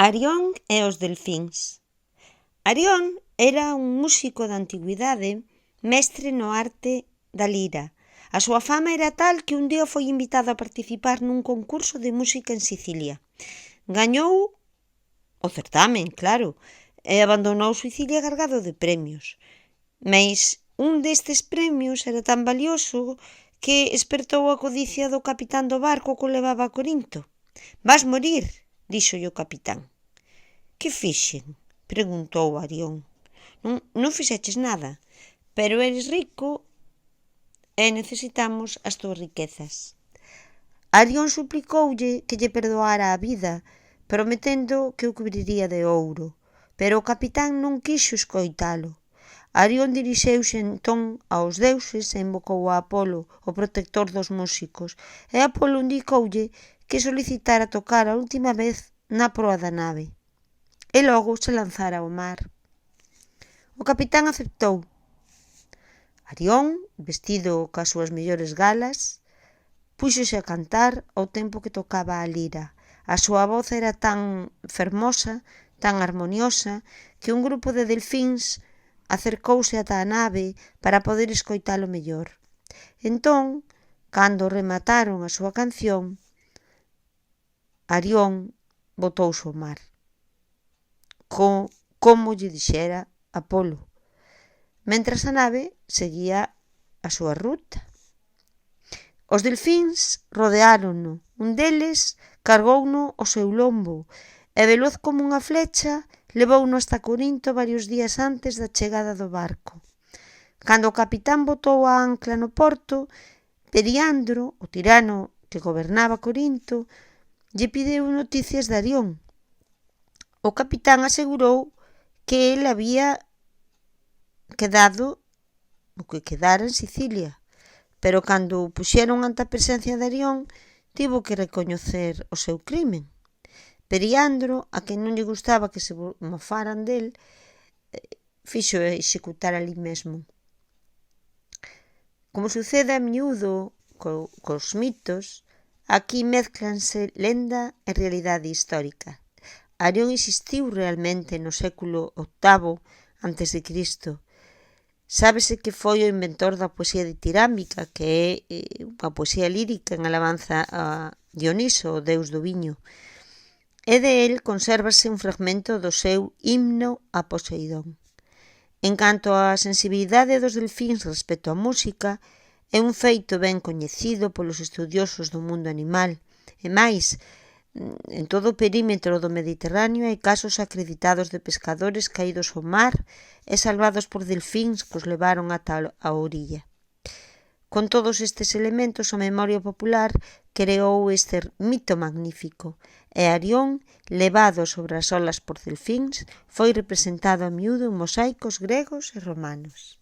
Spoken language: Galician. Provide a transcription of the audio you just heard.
Arión e os delfíns. Arión era un músico da antigüidade, mestre no arte da lira. A súa fama era tal que un día foi invitado a participar nun concurso de música en Sicilia. Gañou o certamen, claro, e abandonou Sicilia cargado de premios. Mais un destes premios era tan valioso que espertou a codicia do capitán do barco que o levaba a Corinto. «Vas morir», díxolle o capitán. «Que fixen?», preguntou Arión. Non fixeches nada, pero eres rico e necesitamos as túas riquezas». Arión suplicoulle que lle perdoara a vida, prometendo que o cubriría de ouro, pero o capitán non quixo escoitalo. Arión dirixeuse entón aos deuses e invocou a Apolo, o protector dos músicos, e Apolo indicoulle que solicitara tocar a última vez na proa da nave, e logo se lanzara ao mar. O capitán aceptou. Arión, vestido cas súas mellores galas, púxose a cantar ao tempo que tocaba a lira. A súa voz era tan fermosa, tan harmoniosa, que un grupo de delfíns acercouse ata a nave para poder escoitalo mellor. Entón, cando remataron a súa canción, Arión botouse ao mar, como lle dixera Apolo, mentras a nave seguía a súa ruta. Os delfíns rodeárono, un deles cargouno ao seu lombo e, veloz como unha flecha, levouno hasta Corinto varios días antes da chegada do barco. Cando o capitán botou a ancla no porto, Periandro, o tirano que gobernaba Corinto, lle pideu noticias de Arión. O capitán asegurou que el había quedado o que quedara en Sicilia, pero cando o puxeron ante a presencia de Arión, tivo que recoñecer o seu crimen. Periandro, a quen non lle gustaba que se mofaran del, fixo executar ali mesmo. Como sucede a miúdo cos mitos, aquí mézclanse lenda e realidade histórica. Arión existiu realmente no século VIII a.C. Sábese que foi o inventor da poesía ditírambica, que é unha poesía lírica en alabanza a Dioniso, o deus do viño. E de él consérvase un fragmento do seu himno a Poseidón. En canto á sensibilidade dos delfíns respecto á música, é un feito ben coñecido polos estudiosos do mundo animal, e máis, en todo o perímetro do Mediterráneo hai casos acreditados de pescadores caídos ao mar e salvados por delfíns que os levaron ata a orilla. Con todos estes elementos, a memoria popular creou este mito magnífico, e Arión, levado sobre as olas por delfíns, foi representado a miúdo en mosaicos gregos e romanos.